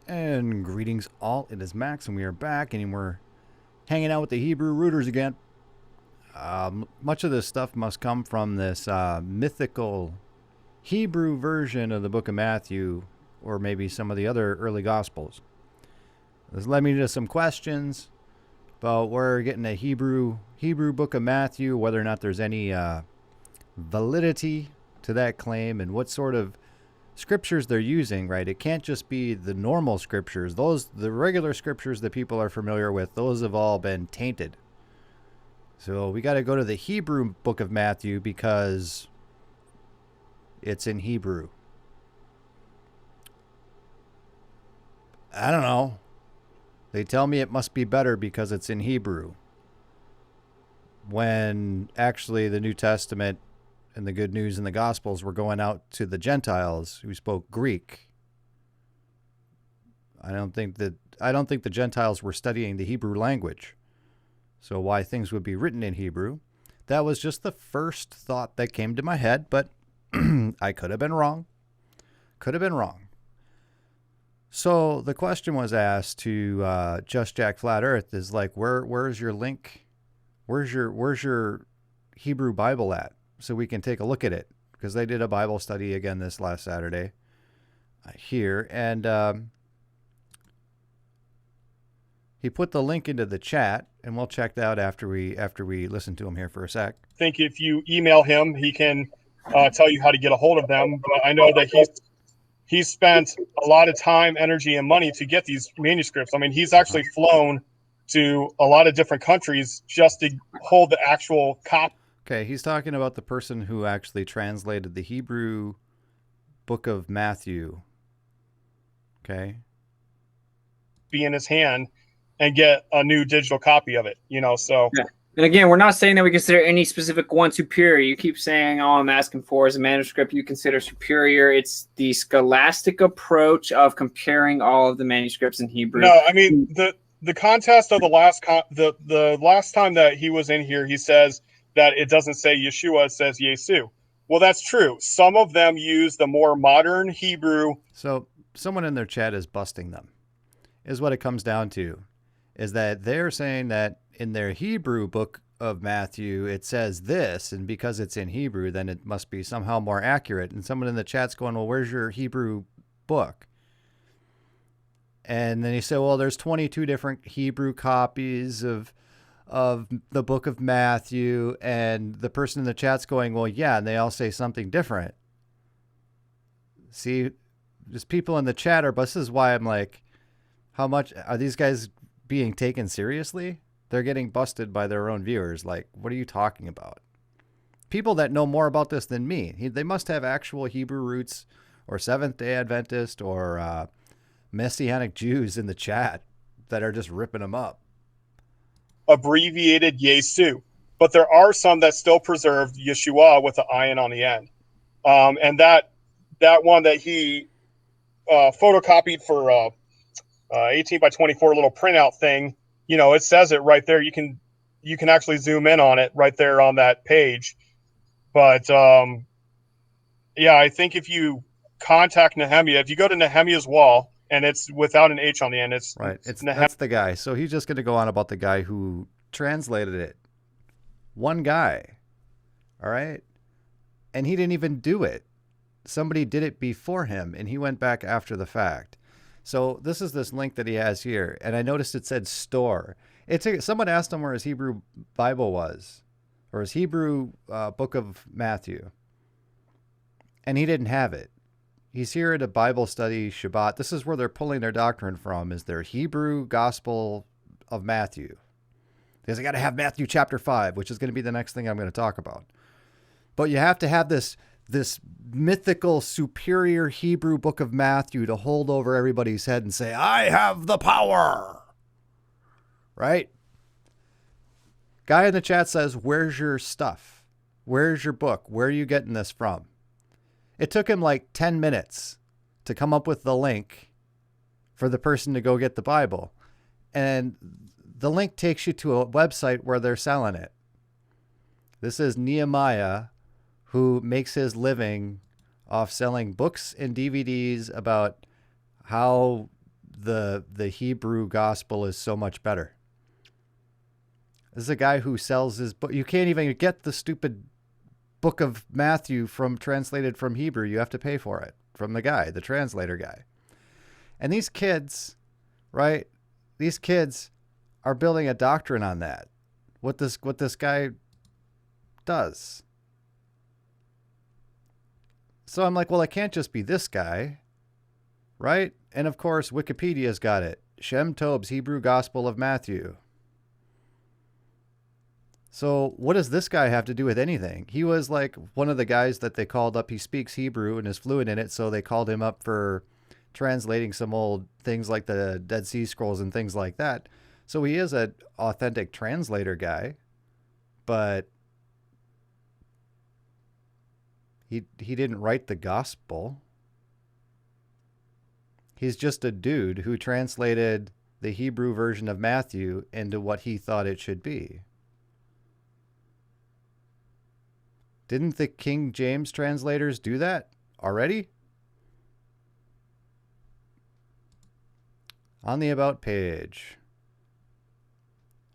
And greetings all, it is Max, and we are back, and we're hanging out with the Hebrew rooters again. Much of this stuff must come from this mythical Hebrew version of the book of Matthew, or maybe some of the other early Gospels. This led me to some questions about where getting a Hebrew book of Matthew, whether or not there's any validity to that claim, and what sort of scriptures they're using, right? It can't just be the normal scriptures. The regular scriptures that people are familiar with, those have all been tainted. So we got to go to the Hebrew book of Matthew because it's in Hebrew. I don't know. They tell me it must be better because it's in Hebrew. When actually the New Testament and the good news in the Gospels were going out to the Gentiles who spoke Greek. I don't think the Gentiles were studying the Hebrew language. So why things would be written in Hebrew? That was just the first thought that came to my head, but I could have been wrong. So the question was asked to Just Jack Flat Earth is like, where's your link? Where's your Hebrew Bible at? So we can take a look at it, because they did a Bible study again this last Saturday here, and he put the link into the chat, and we'll check that out after we listen to him here for a sec. I think if you email him, he can tell you how to get a hold of them. But I know that he's spent a lot of time, energy, and money to get these manuscripts. I mean, he's actually flown to a lot of different countries just to hold the actual copy. Okay, he's talking about the person who actually translated the Hebrew book of Matthew. Okay. Be in his hand and get a new digital copy of it, so. Yeah. And again, we're not saying that we consider any specific one superior. You keep saying, all I'm asking for is a manuscript you consider superior. It's the scholastic approach of comparing all of the manuscripts in Hebrew. No, I mean, the contest of the last time that he was in here, he says that it doesn't say Yeshua, it says Yesu. Well, that's true. Some of them use the more modern Hebrew. So someone in their chat is busting them, is what it comes down to, is that they're saying that in their Hebrew book of Matthew, it says this, and because it's in Hebrew, then it must be somehow more accurate. And someone in the chat's going, well, where's your Hebrew book? And then he said, well, there's 22 different Hebrew copies of the book of Matthew, and the person in the chat's going, well, yeah, and they all say something different. See, just people in the chat but this is why I'm like, how much are these guys being taken seriously? They're getting busted by their own viewers. Like, what are you talking about? People that know more about this than me. They must have actual Hebrew roots, or Seventh-day Adventist, or Messianic Jews in the chat that are just ripping them up. Abbreviated Yesu, but there are some that still preserve Yeshua with the ion on the end, and that one that he photocopied for 18 by 24 little printout thing, it says it right there. You can actually zoom in on it right there on that page. But yeah, I think if you contact Nehemiah, if you go to Nehemiah's wall, and it's without an H on the end. It's right. That's the guy. So he's just going to go on about the guy who translated it. One guy. All right. And he didn't even do it. Somebody did it before him, and he went back after the fact. So this is this link that he has here. And I noticed it said store. Someone asked him where his Hebrew Bible was, or his Hebrew book of Matthew. And he didn't have it. He's here at a Bible study, Shabbat. This is where they're pulling their doctrine from, is their Hebrew Gospel of Matthew. Because I got to have Matthew chapter 5, which is going to be the next thing I'm going to talk about. But you have to have this mythical, superior Hebrew book of Matthew to hold over everybody's head and say, I have the power. Right? Guy in the chat says, where's your stuff? Where's your book? Where are you getting this from? It took him like 10 minutes to come up with the link for the person to go get the Bible. And the link takes you to a website where they're selling it. This is Nehemiah, who makes his living off selling books and DVDs about how the Hebrew gospel is so much better. This is a guy who sells his book. You can't even get the stupid book of Mathew translated from Hebrew. You have to pay for it from the guy, the translator guy. And these kids, right? These kids are building a doctrine on that. What this guy does. So I'm like, well, it can't just be this guy, right? And of course, Wikipedia's got it. Shem Tob's Hebrew Gospel of Mathew. So what does this guy have to do with anything? He was like one of the guys that they called up. He speaks Hebrew and is fluent in it, so they called him up for translating some old things like the Dead Sea Scrolls and things like that. So he is an authentic translator guy, but he didn't write the gospel. He's just a dude who translated the Hebrew version of Mathew into what he thought it should be. Didn't the King James translators do that already? On the About page.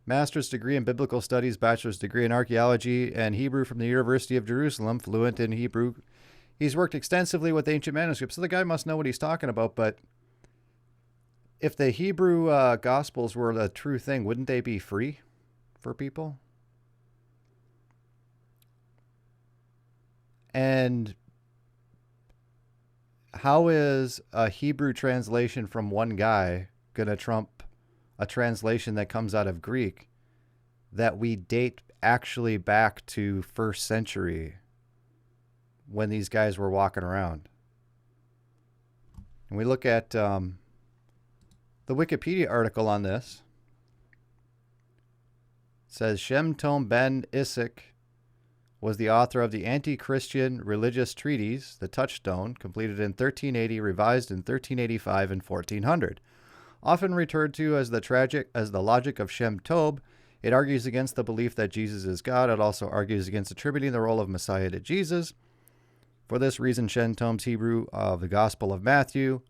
Master's degree in Biblical Studies, Bachelor's degree in Archaeology and Hebrew from the University of Jerusalem, fluent in Hebrew. He's worked extensively with ancient manuscripts, so the guy must know what he's talking about, but if the Hebrew Gospels were a true thing, wouldn't they be free for people? And how is a Hebrew translation from one guy going to trump a translation that comes out of Greek that we date actually back to 1st century when these guys were walking around? And we look at the Wikipedia article on this. It says Shem Tom ben Isaac was the author of the anti-Christian religious treatise, The Touchstone, completed in 1380, revised in 1385 and 1400. Often referred to as the logic of Shem Tob, it argues against the belief that Jesus is God. It also argues against attributing the role of Messiah to Jesus. For this reason, Shem Tom's Hebrew of the Gospel of Mathew,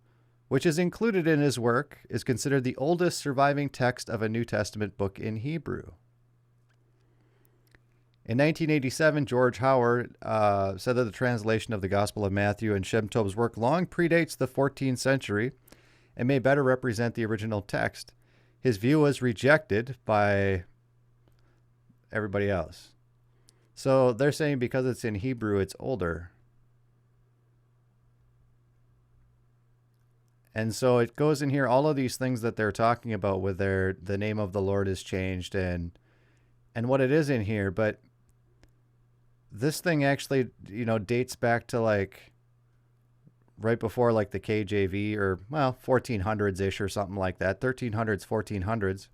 which is included in his work, is considered the oldest surviving text of a New Testament book in Hebrew. In 1987, George Howard said that the translation of the Gospel of Mathew and Shem Tob's work long predates the 14th century and may better represent the original text. His view was rejected by everybody else. So they're saying because it's in Hebrew, it's older. And so it goes in here, all of these things that they're talking about with the name of the Lord is changed and what it is in here, but this thing actually, dates back to like right before like the KJV or 1400s-ish or something like that, 1300s, 1400s.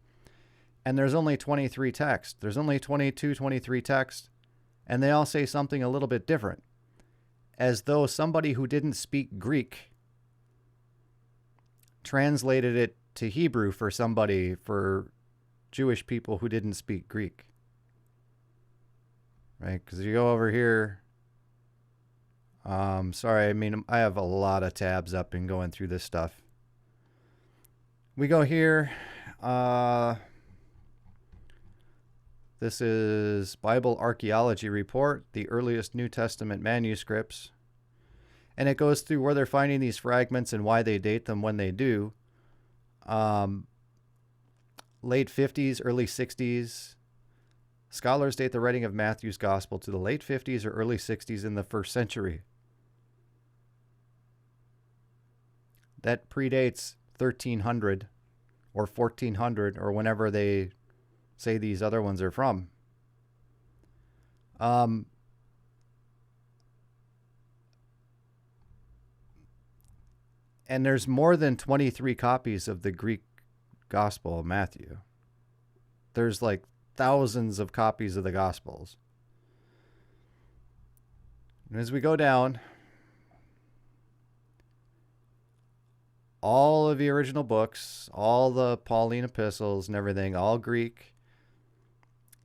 And there's only 23 texts. There's only 22, 23 texts, and they all say something a little bit different, as though somebody who didn't speak Greek translated it to Hebrew for Jewish people who didn't speak Greek. Right? Because you go over here. Sorry, I have a lot of tabs up and going through this stuff. We go here. This is Bible Archaeology Report, the earliest New Testament manuscripts. And it goes through where they're finding these fragments and why they date them when they do. Late 50s, early 60s. Scholars date the writing of Matthew's Gospel to the late 50s or early 60s in the 1st century. That predates 1300 or 1400 or whenever they say these other ones are from. And there's more than 23 copies of the Greek Gospel of Matthew. There's like thousands of copies of the Gospels. And as we go down, all of the original books, all the Pauline epistles and everything, all Greek.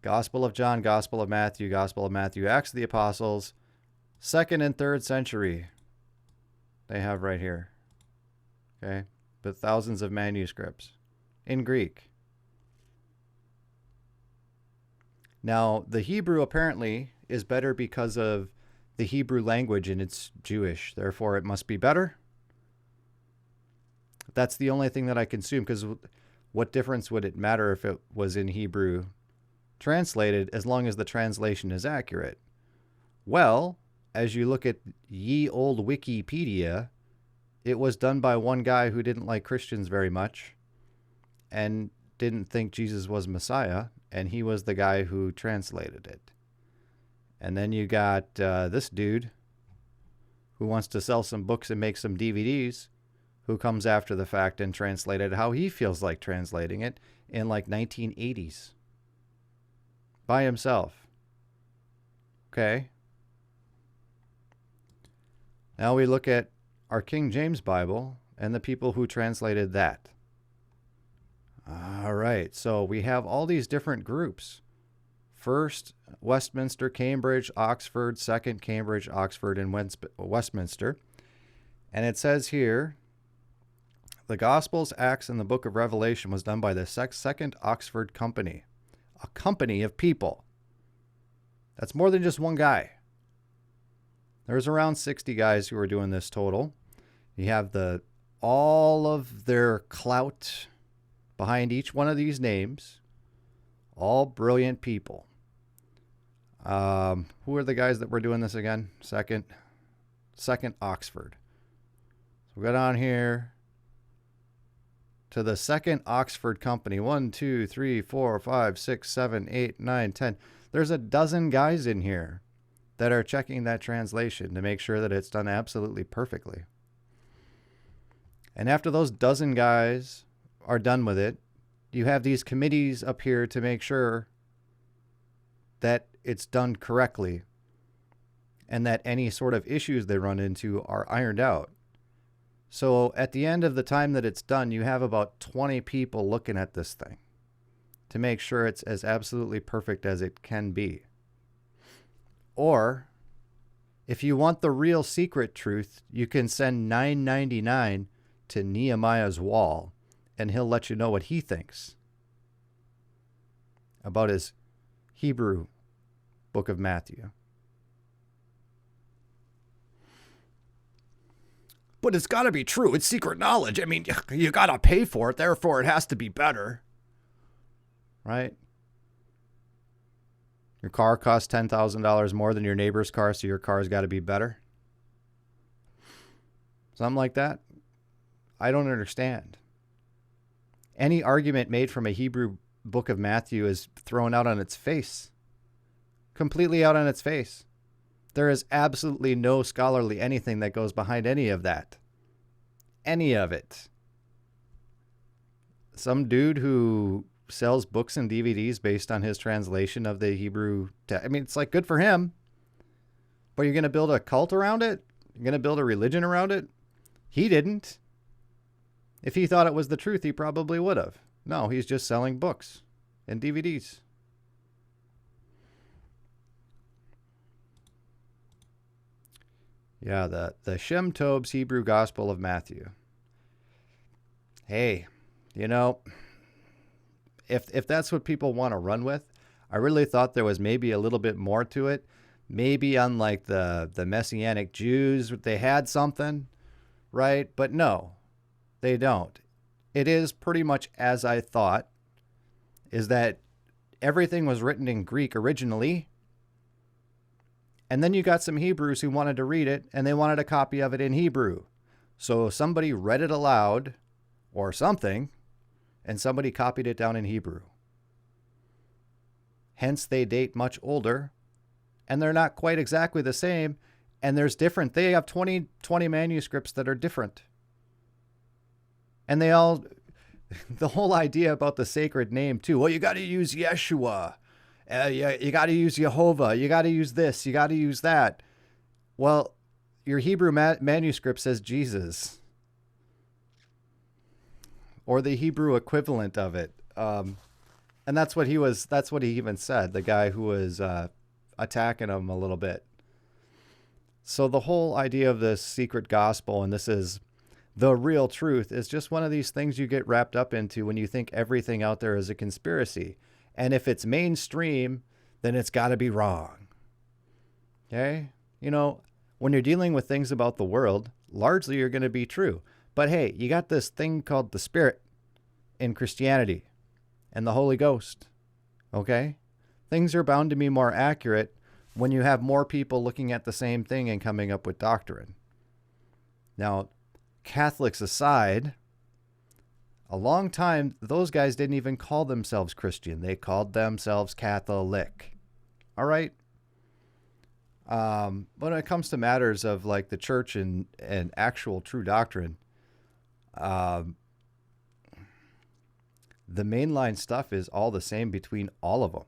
Gospel of John, Gospel of Matthew, Acts of the Apostles, 2nd and 3rd century. They have right here. Okay. but thousands of manuscripts in Greek. Now, the Hebrew apparently is better because of the Hebrew language and it's Jewish. Therefore, it must be better. That's the only thing that I consume, because what difference would it matter if it was in Hebrew translated as long as the translation is accurate? Well, as you look at ye old Wikipedia, it was done by one guy who didn't like Christians very much and didn't think Jesus was Messiah, and he was the guy who translated it. And then you got this dude who wants to sell some books and make some DVDs, who comes after the fact and translated how he feels like translating it in like 1980s by himself. Okay. Now we look at our King James Bible and the people who translated that. All right, so we have all these different groups. First, Westminster, Cambridge, Oxford. Second, Cambridge, Oxford, and Westminster. And it says here, the Gospels, Acts, and the Book of Revelation was done by the Second Oxford Company. A company of people. That's more than just one guy. There's around 60 guys who are doing this total. You have all of their clout behind each one of these names. All brilliant people. Who are the guys that were doing this again? Second Oxford. So we go down here to the Second Oxford Company. 1, 2, 3, 4, 5, 6, 7, 8, 9, 10. There's a dozen guys in here that are checking that translation to make sure that it's done absolutely perfectly. And after those dozen guys are done with it, you have these committees up here to make sure that it's done correctly and that any sort of issues they run into are ironed out. So at the end of the time that it's done, you have about 20 people looking at this thing to make sure it's as absolutely perfect as it can be. Or if you want the real secret truth, you can send $9.99 to Nehemiah's wall, and he'll let you know what he thinks about his Hebrew book of Mathew. But it's got to be true. It's secret knowledge. I mean, you got to pay for it. Therefore, it has to be better. Right? Your car costs $10,000 more than your neighbor's car, so your car's got to be better. Something like that. I don't understand. Any argument made from a Hebrew book of Mathew is thrown out on its face. Completely out on its face. There is absolutely no scholarly anything that goes behind any of that. Any of it. Some dude who sells books and DVDs based on his translation of the Hebrew text. I mean, it's like good for him. But you're going to build a cult around it? You're going to build a religion around it? He didn't. If he thought it was the truth, he probably would have. No, he's just selling books and DVDs. Yeah, the Shem Tob's Hebrew Gospel of Mathew. Hey, you know, if that's what people want to run with, I really thought there was maybe a little bit more to it. Maybe unlike the Messianic Jews, they had something, right? But no, they don't. It is pretty much as I thought, is that everything was written in Greek originally. And then you got some Hebrews who wanted to read it, and they wanted a copy of it in Hebrew. So somebody read it aloud or something, and somebody copied it down in Hebrew. Hence, they date much older, and they're not quite exactly the same, and there's different. They have 20 manuscripts that are different. And they all, the whole idea about the sacred name too, well, you got to use Yeshua. You got to use Jehovah. You got to use this. You got to use that. Well, your Hebrew manuscript says Jesus, or the Hebrew equivalent of it. And that's what he was. That's what he even said. The guy who was attacking him a little bit. So the whole idea of this secret gospel, and this is the real truth is just one of these things you get wrapped up into when you think everything out there is a conspiracy. And if it's mainstream, then it's got to be wrong. Okay? You know, when you're dealing with things about the world, largely you're going to be true. But hey, you got this thing called the Spirit in Christianity and the Holy Ghost. Okay? Things are bound to be more accurate when you have more people looking at the same thing and coming up with doctrine. Now, Catholics aside, a long time, those guys didn't even call themselves Christian. They called themselves Catholic. All right? When it comes to matters of like the church and actual true doctrine, the mainline stuff is all the same between all of them.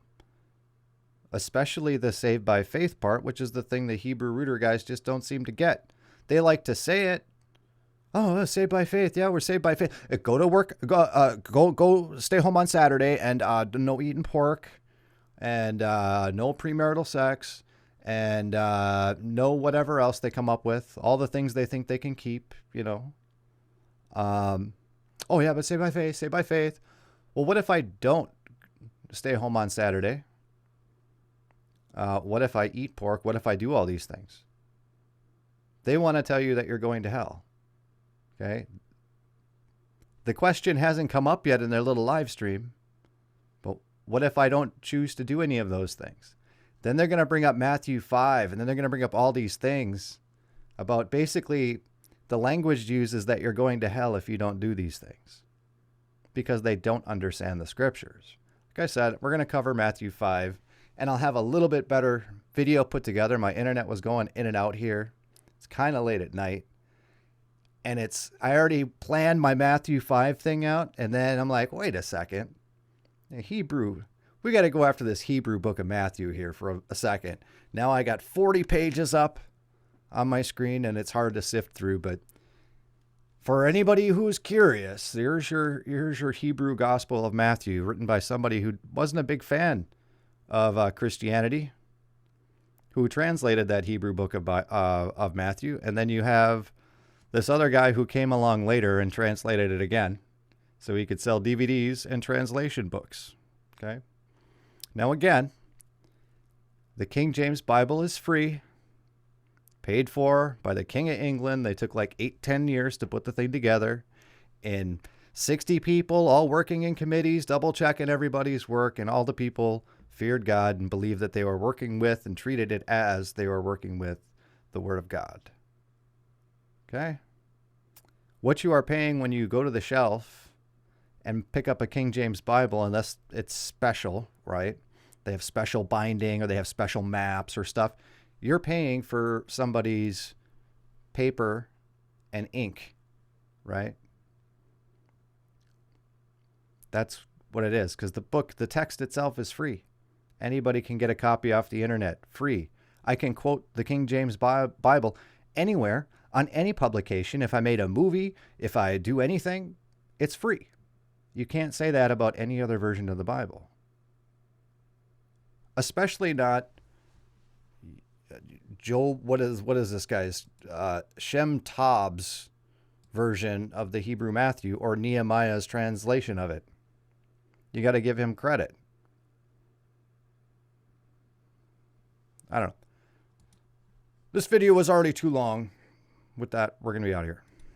Especially the saved by faith part, which is the thing the Hebrew rooter guys just don't seem to get. They like to say it. Oh, saved by faith. Yeah, we're saved by faith. Go to work. Go. Stay home on Saturday, and no eating pork, and no premarital sex, and no whatever else they come up with. All the things they think they can keep. You know. Oh yeah, but saved by faith. Saved by faith. Well, what if I don't stay home on Saturday? What if I eat pork? What if I do all these things? They want to tell you that you're going to hell. Okay. The question hasn't come up yet in their little live stream, but what if I don't choose to do any of those things? Then they're going to bring up Mathew 5, and then they're going to bring up all these things about basically the language used is that you're going to hell if you don't do these things because they don't understand the scriptures. Like I said, we're going to cover Mathew 5, and I'll have a little bit better video put together. My internet was going in and out here. It's kind of late at night. And I already planned my Mathew 5 thing out. And then I'm like, wait a second. Hebrew. We got to go after this Hebrew book of Mathew here for a second. Now I got 40 pages up on my screen and it's hard to sift through. But for anybody who's curious, here's your Hebrew Gospel of Mathew written by somebody who wasn't a big fan of Christianity, who translated that Hebrew book of Mathew. And then you have this other guy who came along later and translated it again so he could sell DVDs and translation books. Okay. Now, again, the King James Bible is free, paid for by the King of England. They took like 8-10 years to put the thing together, and 60 people all working in committees, double checking everybody's work, and all the people feared God and believed that they were working with and treated it as they were working with the Word of God. Okay? What you are paying when you go to the shelf and pick up a King James Bible, unless it's special, right? They have special binding or they have special maps or stuff. You're paying for somebody's paper and ink, right? That's what it is, because the text itself is free. Anybody can get a copy off the internet, free. I can quote the King James Bible anywhere on any publication. If I made a movie, if I do anything, it's free. You can't say that about any other version of the Bible. Especially not what is this guy's Shem Tob's version of the Hebrew Mathew or Nehemiah's translation of it. You got to give him credit. I don't know. This video was already too long. With that, we're going to be out of here.